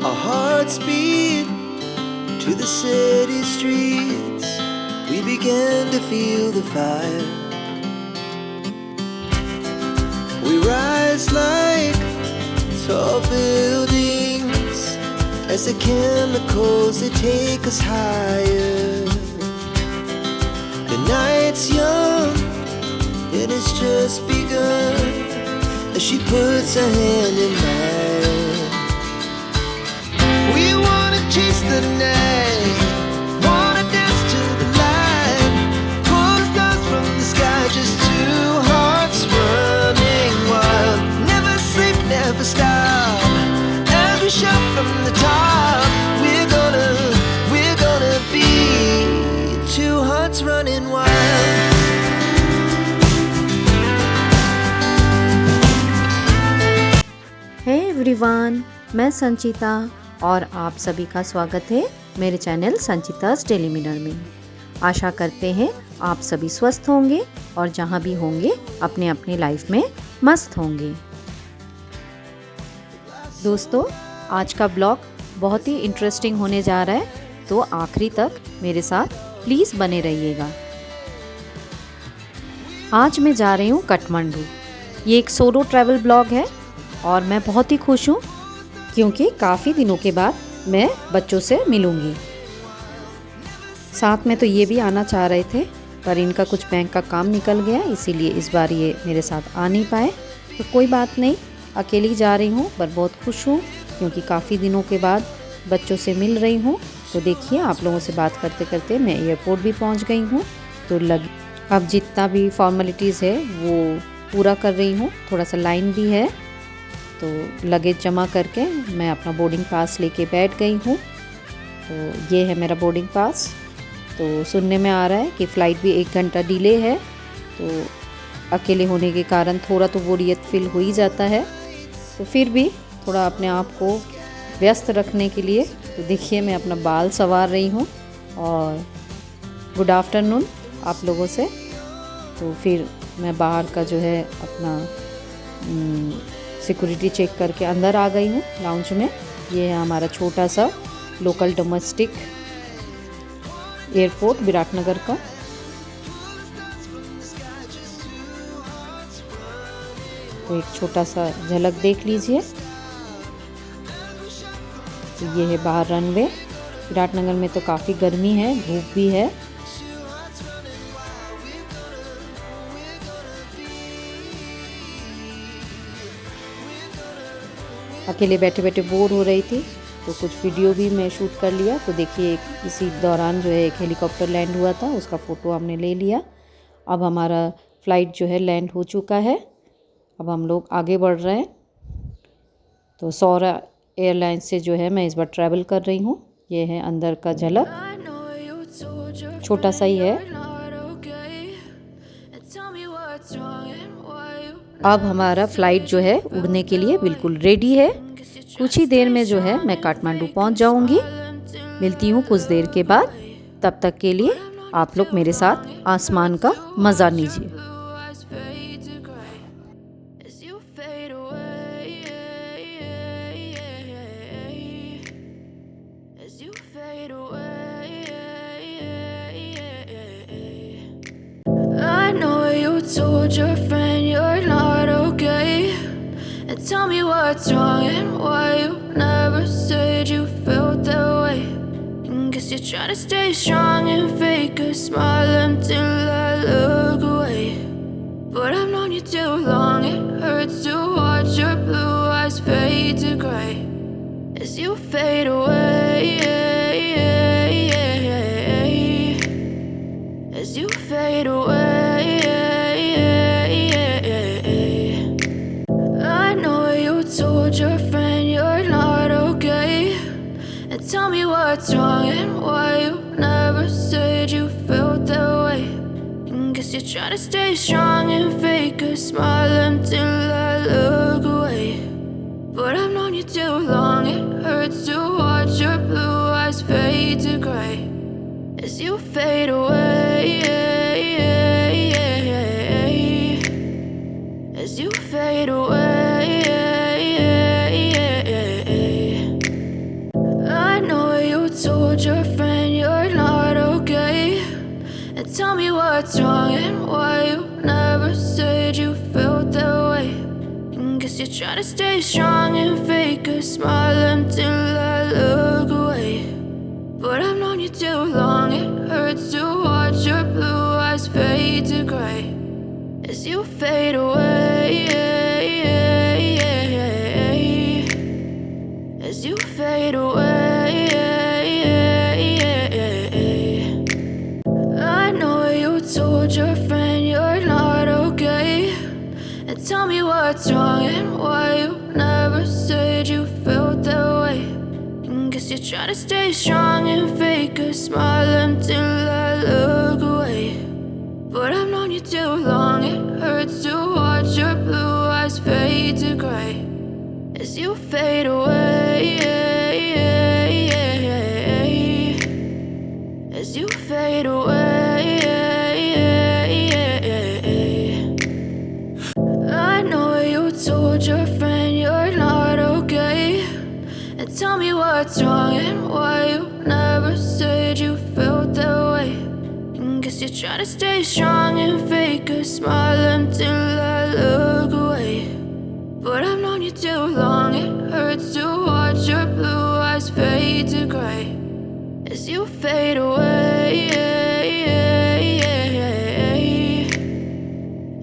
Our hearts beat to the city streets. We began to feel the fire. We rise like tall buildings as the chemicals, they take us higher. The night's young and it's just begun as she puts her hand in mine. We wanna chase the night, wanna dance to the light, pull the stars from the sky, just two hearts running wild. Never sleep, never stop, as we shout from the top. We're gonna be two hearts running wild. Hey everyone, मैं संचिता और आप सभी का स्वागत है मेरे channel संचिता's daily मिनर में। आशा करते हैं आप सभी स्वस्थ होंगे और जहाँ भी होंगे अपने अपने लाइफ में मस्त होंगे। दोस्तों, आज का ब्लॉग बहुत ही इंटरेस्टिंग होने जा रहा है, तो आखिरी तक मेरे साथ प्लीज़ बने रहिएगा। आज मैं जा रही हूँ काठमांडू। ये एक सोलो ट्रैवल ब्लॉग है और मैं बहुत ही खुश हूँ क्योंकि काफ़ी दिनों के बाद मैं बच्चों से मिलूँगी। साथ में तो ये भी आना चाह रहे थे पर इनका कुछ बैंक का काम निकल गया, इसीलिए इस बार ये मेरे साथ आ नहीं पाए। तो कोई बात नहीं, अकेली जा रही हूँ पर बहुत खुश हूँ क्योंकि काफ़ी दिनों के बाद बच्चों से मिल रही हूँ। तो देखिए, आप लोगों से बात करते करते मैं एयरपोर्ट भी पहुँच गई हूँ। तो अब जितना भी फॉर्मेलिटीज़ है वो पूरा कर रही हूँ, थोड़ा सा लाइन भी है। तो लगेज जमा करके मैं अपना बोर्डिंग पास लेके बैठ गई हूँ। तो ये है मेरा बोर्डिंग पास। तो सुनने में आ रहा है कि फ़्लाइट भी 1 घंटा डिले है, तो अकेले होने के कारण थोड़ा तो बोरियत फील हो ही जाता है। तो फिर भी थोड़ा अपने आप को व्यस्त रखने के लिए तो देखिए मैं अपना बाल संवार रही हूँ। और गुड आफ्टरनून आप लोगों से। तो फिर मैं बाहर का जो है अपना सिक्योरिटी चेक करके अंदर आ गई हूँ लाउंज में। ये है हमारा छोटा सा लोकल डोमेस्टिक एयरपोर्ट विराटनगर का। तो एक छोटा सा झलक देख लीजिए। तो ये है बाहर रनवे। विराटनगर में तो काफ़ी गर्मी है, धूप भी है। अकेले बैठे बैठे बोर हो रही थी तो कुछ वीडियो भी मैं शूट कर लिया। तो देखिए, इसी दौरान जो है एक हेलीकॉप्टर लैंड हुआ था, उसका फ़ोटो हमने ले लिया। अब हमारा फ़्लाइट जो है लैंड हो चुका है। अब हम लोग आगे बढ़ रहे हैं। तो सौरा एयरलाइंस से जो है मैं इस बार ट्रैवल कर रही हूँ। ये है अंदर का झलक, छोटा सा ही है। अब हमारा फ़्लाइट जो है उड़ने के लिए बिल्कुल रेडी है। कुछ ही देर में जो है मैं काठमांडू पहुंच जाऊंगी। मिलती हूँ कुछ देर के बाद। तब तक के लिए आप लोग मेरे साथ आसमान का मज़ा लीजिए। I know you told your friend you're not okay, and tell me what's wrong and why you never said you felt that way. And guess you're trying to stay strong and fake a smile until I look away. But I've known you too long, it hurts to watch your blue eyes fade to gray as you fade away. As you fade away, I know you told your friend you're not okay, and tell me what's wrong and why you never said you felt that way. And guess you're trying to stay strong and fake a smile until I look away. But I've known you too long, it hurts to watch your blue eyes fade to gray as you fade away. As you fade away. And tell me what's wrong and why you never said you felt that way. And guess you're trying to stay strong and fake a smile until I look away. But I've known you too long, it hurts to watch your blue eyes fade to gray as you fade away. As you fade away. I know you told your friend you're not okay. And tell me what's wrong and why you never said you felt that way. And guess you're trying to stay strong and fake a smile until I look away. But I've known you too long, it hurts to watch your blue eyes fade to gray as you fade away. As you fade away. I know you told your friend you're not okay. And tell me what's wrong and why you never said you felt that way. And guess you're trying to stay strong and fake a smile until I look away. But I've known you too long, it hurts to watch your blue eyes fade to gray as you fade away.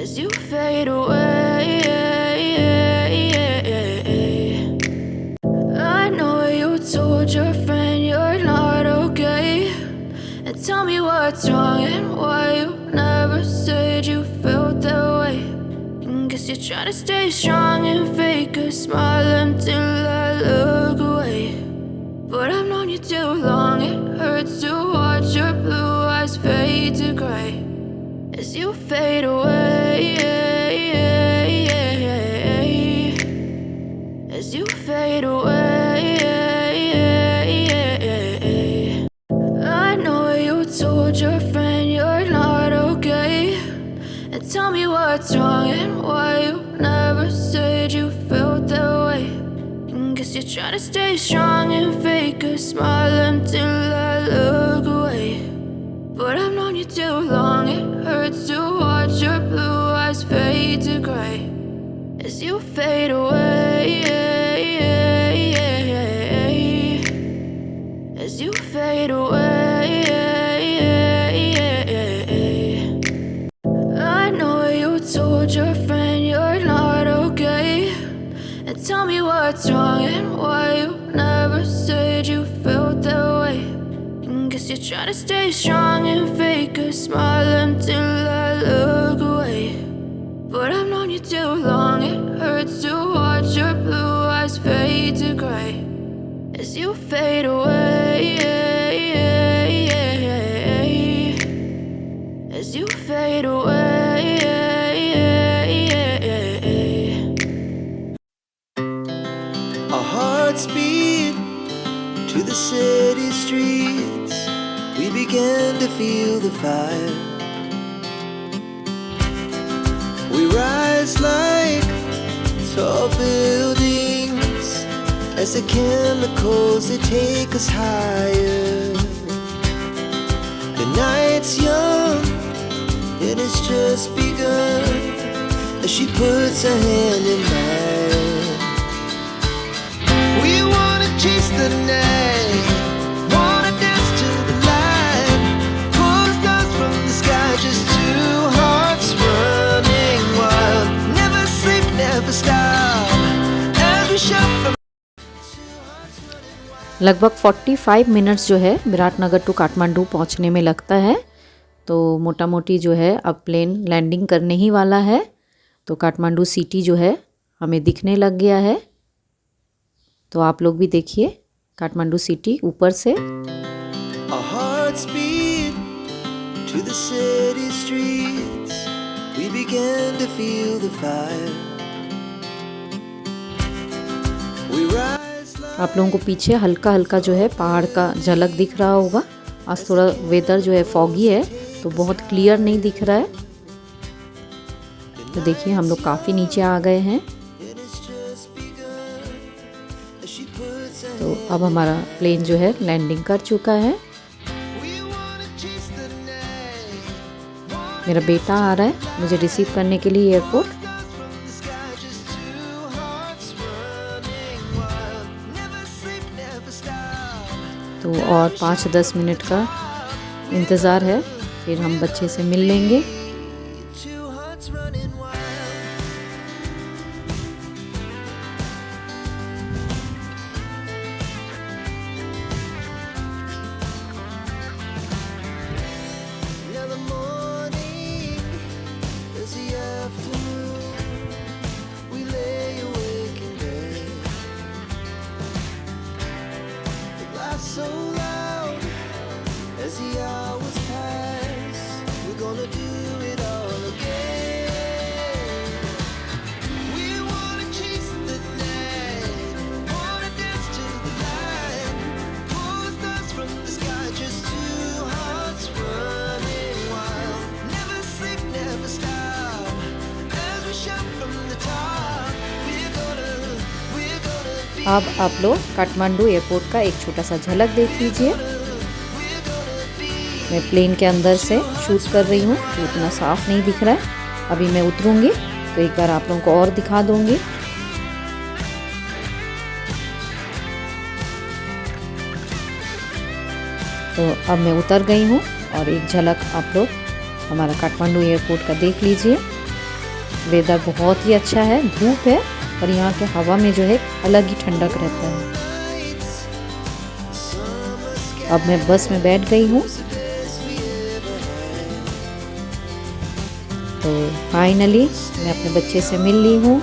As you fade away. I know you told your friend you're not okay. And tell me what's wrong and why you never said you felt that way. And guess you're trying to stay strong and fake a smile until I look away. But I've known you too long, it hurts to watch your blue eyes fade to gray as you fade away. As you fade away. I know you told your friend you're not okay. And tell me what's wrong and why you never said you felt that way. And guess you're trying to stay strong and fake a smile until I look away. But I've known you too long, it hurts to watch your blue eyes fade to gray as you fade away. As you fade away. I know you told your friend you're not okay. And tell me what's wrong and why you never said you felt that way. And guess you're trying to stay strong and fake a smile until I look away. But I've known you too long, it hurts to watch your blue eyes fade to gray as you fade away. As you fade away. Our hearts beat to the city streets. We began to feel the fire. We rise like tall buildings as the chemicals they take us higher. The night's young, it has just begun as she puts her hand in mine. We wanna chase the night, wanna dance to the light, pull stars from the sky, just two hearts running wild. Never sleep, never stop as we shout from. लगभग 45 minutes जो है Viratnagar to Kathmandu पहुंचने में लगता है। तो मोटा मोटी जो है अब प्लेन लैंडिंग करने ही वाला है। तो काठमांडू सिटी जो है हमें दिखने लग गया है। तो आप लोग भी देखिए काठमांडू सिटी ऊपर से। Our hearts beat to the city streets. We began to feel the fire. We rise like. आप लोगों को पीछे हल्का हल्का जो है पहाड़ का झलक दिख रहा होगा। आज थोड़ा वेदर जो है फॉगी है तो बहुत क्लियर नहीं दिख रहा है। तो देखिए हम लोग काफ़ी नीचे आ गए हैं। तो अब हमारा प्लेन जो है लैंडिंग कर चुका है। We wanna chase the night. मेरा बेटा आ रहा है मुझे रिसीव करने के लिए एयरपोर्ट। तो और 5-10 मिनट का इंतज़ार है, फिर हम बच्चे से मिल लेंगे। So loud as the hours pass, we're gonna do it all again. We wanna chase the night, wanna dance to the light, pull the stars from the sky, just two hearts running wild. Never sleep, never stop, as we shout from the top. We're gonna अब आप लोग Kathmandu airport का एक छोटा सा झलक देख लीजिए। मैं प्लेन के अंदर से शूट कर रही हूँ तो उतना साफ नहीं दिख रहा है। अभी मैं उतरूँगी तो एक बार आप लोगों को और दिखा दूँगी। तो अब मैं उतर गई हूँ और एक झलक आप लोग हमारा काठमांडू एयरपोर्ट का देख लीजिए। वेदर बहुत ही अच्छा है, धूप है और यहाँ के हवा में जो है अलग ही ठंडक रहता है। अब मैं बस में बैठ गई हूँ। तो फाइनली मैं अपने बच्चे से मिल ली हूँ।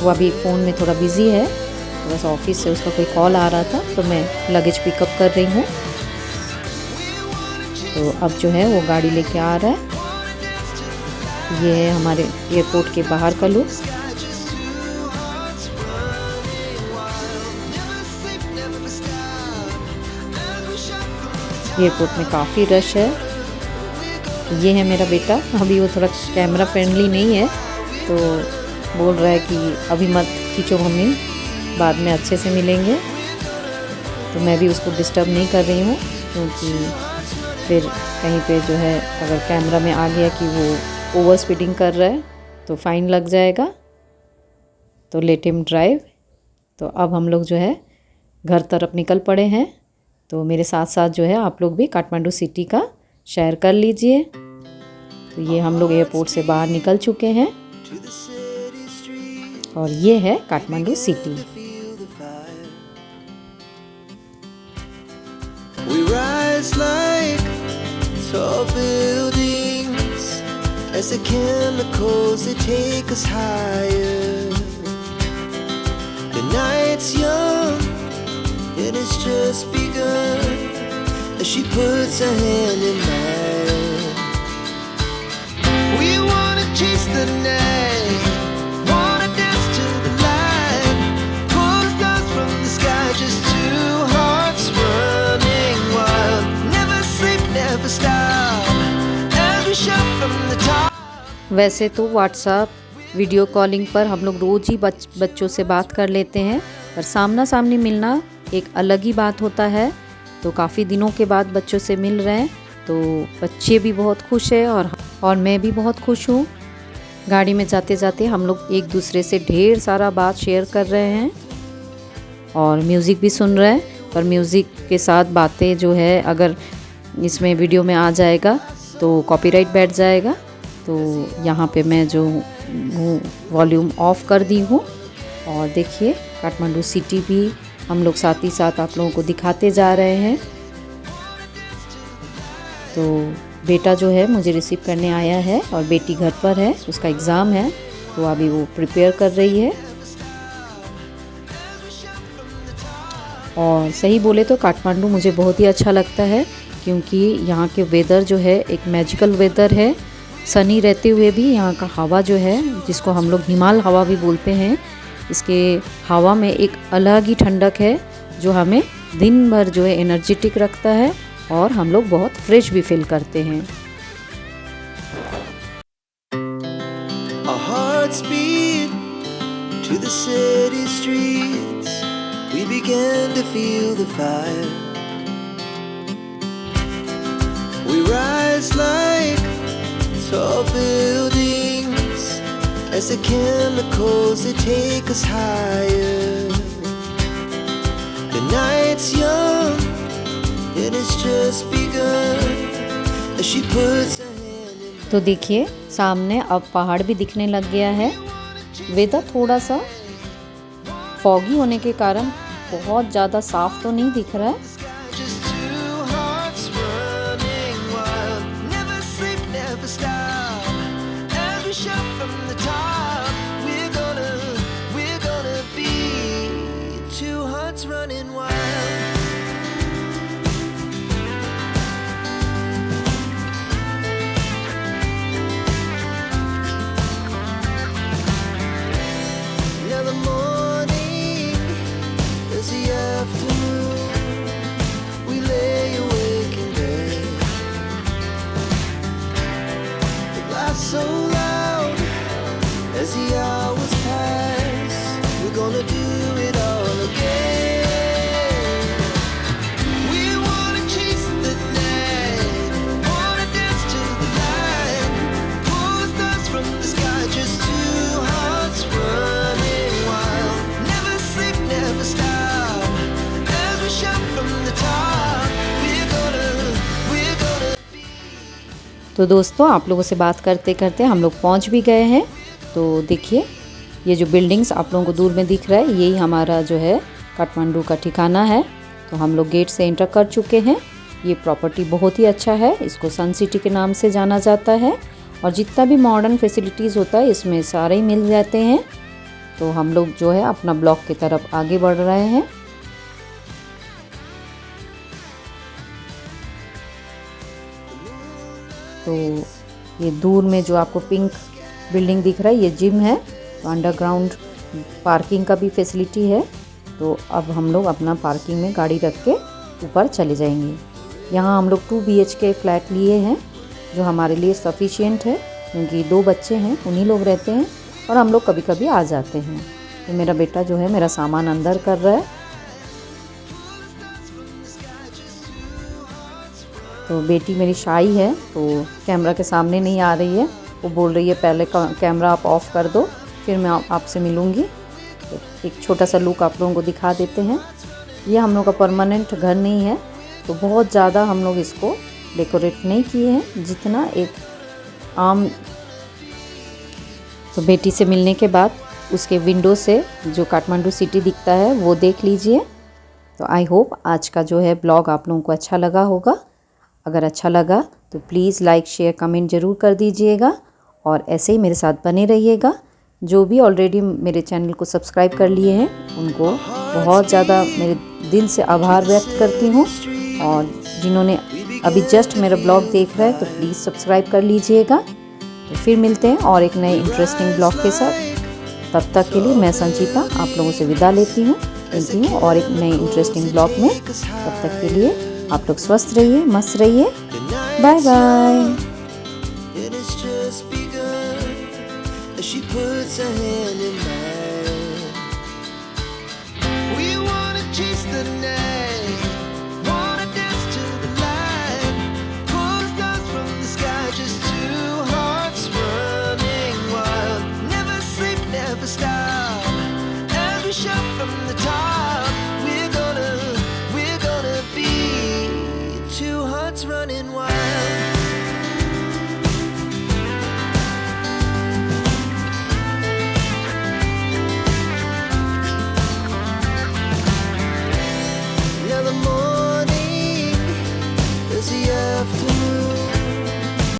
वो अभी फ़ोन में थोड़ा बिज़ी है, तो बस ऑफिस से उसका कोई कॉल आ रहा था तो मैं लगेज पिकअप कर रही हूँ। तो अब जो है वो गाड़ी लेके आ रहा है। ये है हमारे एयरपोर्ट के बाहर का लुक। एयरपोर्ट में काफ़ी रश है। ये है मेरा बेटा, अभी वो थोड़ा कैमरा फ्रेंडली नहीं है तो बोल रहा है कि अभी मत खींचो मम्मी, बाद में अच्छे से मिलेंगे। तो मैं भी उसको डिस्टर्ब नहीं कर रही हूँ, क्योंकि फिर कहीं पे जो है अगर कैमरा में आ गया कि वो ओवर स्पीडिंग कर रहा है तो फ़ाइन लग जाएगा। तो लेट हिम ड्राइव। तो अब हम लोग जो है घर तरफ निकल पड़े हैं। तो मेरे साथ साथ जो है आप लोग भी काठमांडू सिटी का शेयर कर लीजिए। तो ये हम लोग एयरपोर्ट से बाहर निकल चुके हैं और ये है Kathmandu city. We rise like tall buildings as the chemicals they take us higher. The night's young and it's just begun as she puts her hand in mine. We wanna chase the night, wanna dance to the light, pull the stars from the sky, just two hearts running wild. Never sleep, never stop, as we shout from the top. वैसे तो WhatsApp video calling पर हम लोग रोज़ ही बच्चों से बात कर लेते हैं, पर सामना सामनी मिलना एक अलग ही बात होता है। तो काफ़ी दिनों के बाद बच्चों से मिल रहे हैं, तो बच्चे भी बहुत खुश है और मैं भी बहुत खुश हूँ। गाड़ी में जाते जाते हम लोग एक दूसरे से ढेर सारा बात शेयर कर रहे हैं और म्यूज़िक भी सुन रहे हैं। पर म्यूज़िक के साथ बातें जो है अगर इसमें वीडियो में आ जाएगा तो कॉपीराइट बैठ जाएगा। तो यहाँ पे मैं जो वॉल्यूम ऑफ कर दी हूँ और देखिए काठमांडू सिटी भी हम लोग साथ ही साथ आप लोगों को दिखाते जा रहे हैं। तो बेटा जो है मुझे रिसीव करने आया है और बेटी घर पर है, उसका एग्ज़ाम है तो अभी वो प्रिपेयर कर रही है। और सही बोले तो काठमांडू मुझे बहुत ही अच्छा लगता है, क्योंकि यहाँ के वेदर जो है एक मैजिकल वेदर है। सनी रहते हुए भी यहाँ का हवा जो है, जिसको हम लोग हिमाल हवा भी बोलते हैं, इसके हवा में एक अलग ही ठंडक है जो हमें दिन भर जो है एनर्जेटिक रखता है और हम लोग बहुत फ्रेश भी फील करते हैं। Our hearts beat to the city streets. We began to feel the fire. We rise like tall buildings as the chemicals they take us higher. The night's young and it's just begun as she puts her hand in तो देखिए सामने अब पहाड़ भी दिखने लग गया है। वेदर थोड़ा सा फॉगी होने के कारण बहुत ज़्यादा साफ तो नहीं दिख रहा है। just two hearts running wild. Never sleep, never stop. As we shout from the top, we're gonna be two hearts running wild. Now the morning is the afternoon. We lay awake in bed. The laughs so loud as the hours pass. We're gonna do it all again. We wanna chase the night, wanna dance to the light, pull the stars from the sky, just two hearts running wild. Never sleep, never stop. As we shout from the top, we're gonna तो दोस्तों आप लोगों से बात करते करते हम लोग पहुंच भी गए हैं। तो देखिए ये जो बिल्डिंग्स आप लोगों को दूर में दिख रहा है यही हमारा जो है काठमांडू का ठिकाना है। तो हम लोग गेट से एंटर कर चुके हैं। ये प्रॉपर्टी बहुत ही अच्छा है, इसको सन सिटी के नाम से जाना जाता है और जितना भी मॉडर्न फैसिलिटीज़ होता है इसमें सारे ही मिल जाते हैं। तो हम लोग जो है अपना ब्लॉक की तरफ आगे बढ़ रहे हैं। तो ये दूर में जो आपको पिंक बिल्डिंग दिख रहा है ये जिम है। तो अंडरग्राउंड पार्किंग का भी फैसिलिटी है। तो अब हम लोग अपना पार्किंग में गाड़ी रख के ऊपर चले जाएंगे। यहाँ हम लोग 2 BHK फ्लैट लिए हैं जो हमारे लिए सफिशिएंट है क्योंकि 2 बच्चे हैं, उन्हीं लोग रहते हैं और हम लोग कभी कभी आ जाते हैं। तो मेरा बेटा जो है मेरा सामान अंदर कर रहा है। तो बेटी मेरी शाई है तो कैमरा के सामने नहीं आ रही है। वो बोल रही है पहले कैमरा आप ऑफ़ कर दो फिर मैं आपसे मिलूँगी। तो एक छोटा सा लुक आप लोगों को दिखा देते हैं। ये हम लोग का परमानेंट घर नहीं है तो बहुत ज़्यादा हम लोग इसको डेकोरेट नहीं किए हैं जितना एक आम। तो बेटी से मिलने के बाद उसके विंडो से जो काठमांडू सिटी दिखता है वो देख लीजिए। तो आई होप आज का जो है ब्लॉग आप लोगों को अच्छा लगा होगा। अगर अच्छा लगा तो प्लीज़ लाइक शेयर कमेंट ज़रूर कर दीजिएगा और ऐसे ही मेरे साथ बने रहिएगा। जो भी ऑलरेडी मेरे चैनल को सब्सक्राइब कर लिए हैं उनको बहुत ज़्यादा मेरे दिल से आभार व्यक्त करती हूँ और जिन्होंने अभी जस्ट मेरा ब्लॉग देख रहा है तो प्लीज़ सब्सक्राइब कर लीजिएगा। तो फिर मिलते हैं और एक नए इंटरेस्टिंग ब्लॉग के साथ। तब तक के लिए मैं संचिता आप लोगों से विदा लेती हूँ और एक नए इंटरेस्टिंग ब्लॉग में। तब तक के लिए आप लोग स्वस्थ रहिए, मस्त रहिए। Bye bye. and it's just begun as she puts her hand in mine. We wanna chase the night, wanna dance to the light, pull the stars from the sky, just two hearts running wild. Never sleep, never stop. As we shout from the top, we're gonna be two hearts running wild.